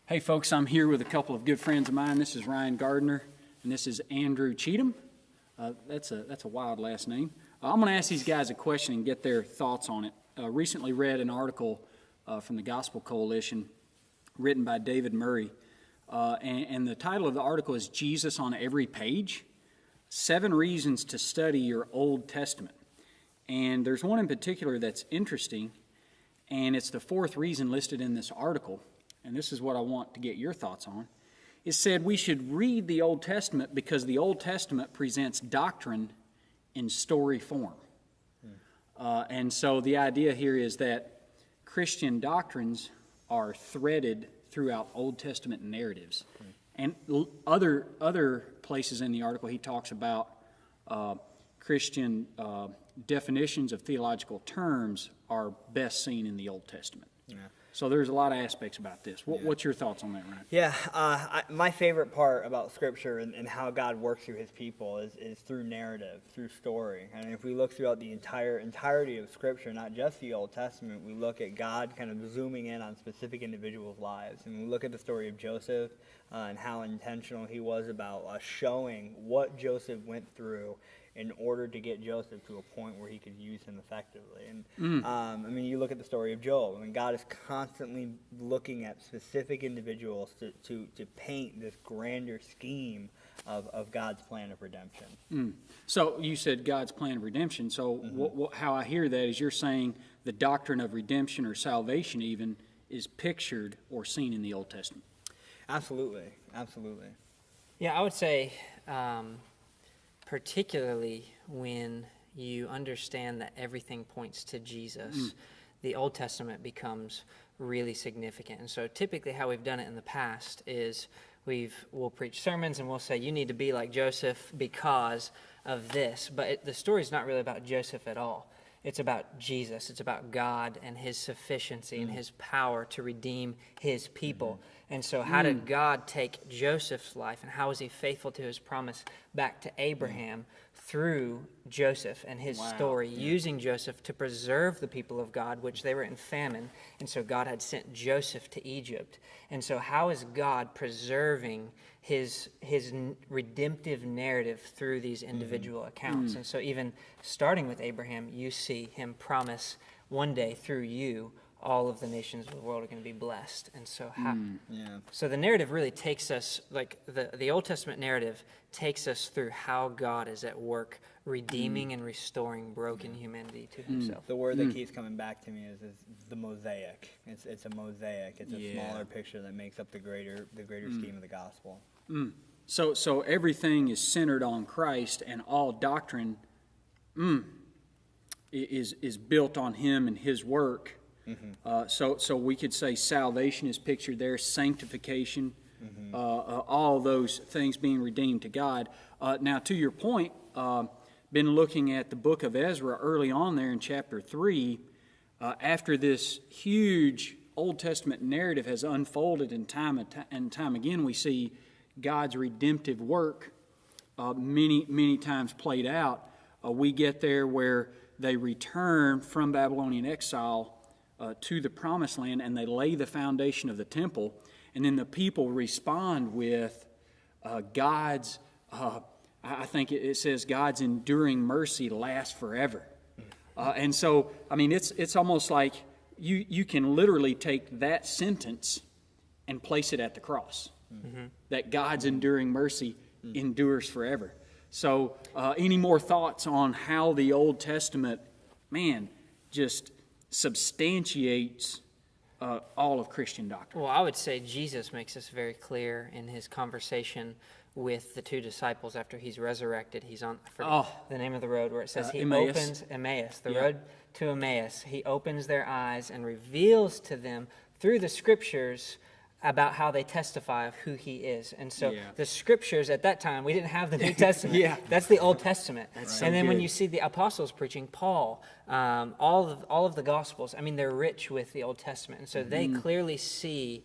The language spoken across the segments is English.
Hey folks, I'm here with a couple of good friends of mine. This is Ryan Gardner, and this is Andrew Cheatham. That's a wild last name. I'm going to ask these guys a question and get their thoughts on it. Recently read an article from the Gospel Coalition written by David Murray, and the title of the article is Jesus on Every Page, 7 Reasons to Study Your Old Testament. And there's one in particular that's interesting, and it's the 4th reason listed in this article. And this is what I want to get your thoughts on. It said we should read the Old Testament because the Old Testament presents doctrine in story form. And so the idea here is that Christian doctrines are threaded throughout Old Testament narratives. And other places in the article he talks about Christian definitions of theological terms are best seen in the Old Testament. Yeah. So there's a lot of aspects about this. What's your thoughts on that, Ryan? Yeah, my favorite part about Scripture and how God works through His people is through narrative, through story. And if we look throughout the entirety of Scripture, not just the Old Testament, we look at God kind of zooming in on specific individuals' lives. And we look at the story of Joseph and how intentional he was about showing what Joseph went through in order to get Joseph to a point where he could use him effectively. And you look at the story of Job. God is constantly looking at specific individuals to paint this grander scheme of God's plan of redemption. So you said God's plan of redemption. So how I hear that is you're saying the doctrine of redemption or salvation even is pictured or seen in the Old Testament. Absolutely. Yeah, I would say particularly when you understand that everything points to Jesus, the Old Testament becomes really significant. And so typically how we've done it in the past is we'll preach sermons and we'll say, you need to be like Joseph because of this. But the story's not really about Joseph at all. It's about Jesus. It's about God and His sufficiency and His power to redeem His people. And so how did God take Joseph's life and how was He faithful to His promise back to Abraham through Joseph and his story, using Joseph to preserve the people of God, which they were in famine. And so God had sent Joseph to Egypt. And so how is God preserving his redemptive narrative through these individual accounts? And so even starting with Abraham, you see Him promise one day through you all of the nations of the world are going to be blessed. And so so the narrative really takes us, like the Old Testament narrative takes us through how God is at work redeeming and restoring broken humanity to Himself. The word that keeps coming back to me is the mosaic. It's a mosaic. It's a smaller picture that makes up the greater scheme of the gospel. So everything is centered on Christ, and all doctrine is built on Him and His work. So we could say salvation is pictured there, sanctification, all those things being redeemed to God. Now, to your point, been looking at the book of Ezra early on there in chapter 3, after this huge Old Testament narrative has unfolded in time and time again, we see God's redemptive work many times played out. We get there where they return from Babylonian exile to the promised land, and they lay the foundation of the temple, and then the people respond with God's, I think it says God's enduring mercy lasts forever. And so, it's almost like you can literally take that sentence and place it at the cross, that God's enduring mercy endures forever. So any more thoughts on how the Old Testament, just substantiates all of Christian doctrine? Well, I would say Jesus makes this very clear in His conversation with the 2 disciples after He's resurrected. He's on the name of the road where it says He opens Emmaus, the road to Emmaus. He opens their eyes and reveals to them through the Scriptures about how they testify of who He is. And so the Scriptures at that time, we didn't have the New Testament. That's the Old Testament. And then when you see the apostles preaching, Paul, all of the Gospels, they're rich with the Old Testament. And so they clearly see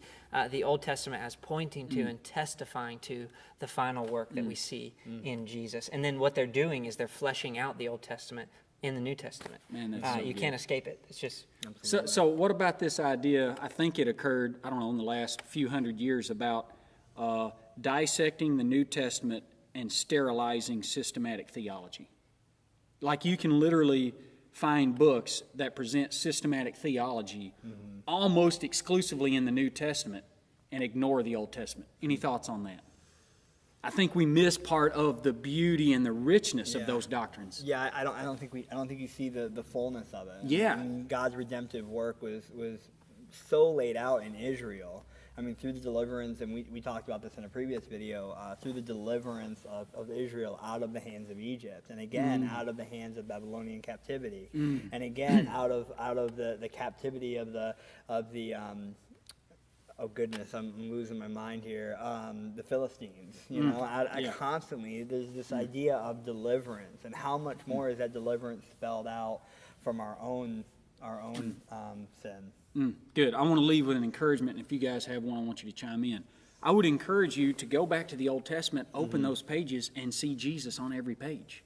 the Old Testament as pointing to and testifying to the final work that we see in Jesus. And then what they're doing is they're fleshing out the Old Testament in the New Testament. Man, that's so you good. can't escape it. It's just So what about this idea? I think it occurred, I don't know, in the last few hundred years about dissecting the New Testament and sterilizing systematic theology. Like you can literally find books that present systematic theology almost exclusively in the New Testament and ignore the Old Testament. Any thoughts on that? I think we miss part of the beauty and the richness of those doctrines. Yeah, I don't think you see the fullness of it. Yeah. I mean, God's redemptive work was so laid out in Israel. I mean, through the deliverance, and we talked about this in a previous video, through the deliverance of Israel out of the hands of Egypt, and again out of the hands of Babylonian captivity, and again out of the captivity of the oh goodness, I'm losing my mind here. The Philistines, you know, I constantly there's this idea of deliverance, and how much more is that deliverance spelled out from our own sin. Good. I want to leave with an encouragement, and if you guys have one, I want you to chime in. I would encourage you to go back to the Old Testament, open those pages, and see Jesus on every page.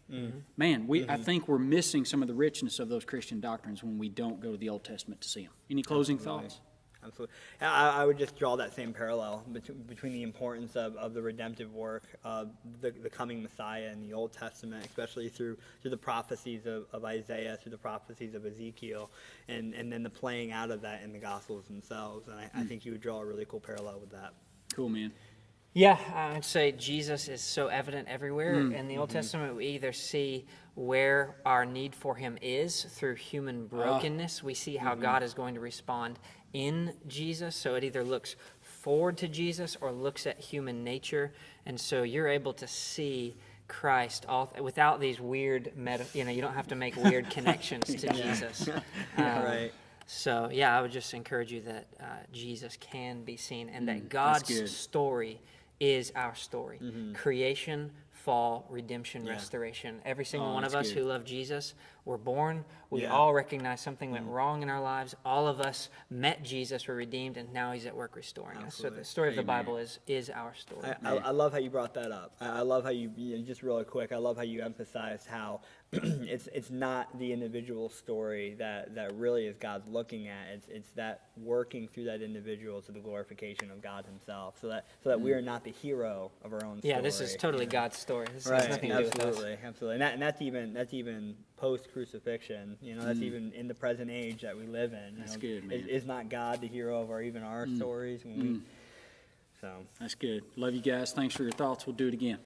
Man, I think we're missing some of the richness of those Christian doctrines when we don't go to the Old Testament to see them. Any closing thoughts? Absolutely. I would just draw that same parallel between the importance of the redemptive work of the coming Messiah in the Old Testament, especially through the prophecies of Isaiah, through the prophecies of Ezekiel, and then the playing out of that in the Gospels themselves. And I think you would draw a really cool parallel with that. Cool, man. Yeah, I would say Jesus is so evident everywhere. In the Old Testament, we either see where our need for him is through human brokenness. We see how God is going to respond in Jesus. So it either looks forward to Jesus or looks at human nature. And so you're able to see Christ all without these weird you don't have to make weird connections to Jesus. Right. So, yeah, I would just encourage you that Jesus can be seen and that God's story is our story. Creation, fall, redemption, restoration. Every single one of us who love Jesus, we're born. We all recognize something went wrong in our lives. All of us met Jesus, were redeemed, and now he's at work restoring us. So the story of the Bible is our story. I love how you brought that up. I love how you just really quick, I love how you emphasized how it's not the individual story that really is God's looking at. It's that working through that individual to the glorification of God himself, so that we are not the hero of our own story. Yeah, this is totally God's story. This Right, has nothing to do with us. absolutely. And that's even post-crucifixion. That's even in the present age that we live in. That's good, man. Is not God the hero of even our stories? When we, so That's good. Love you guys. Thanks for your thoughts. We'll do it again.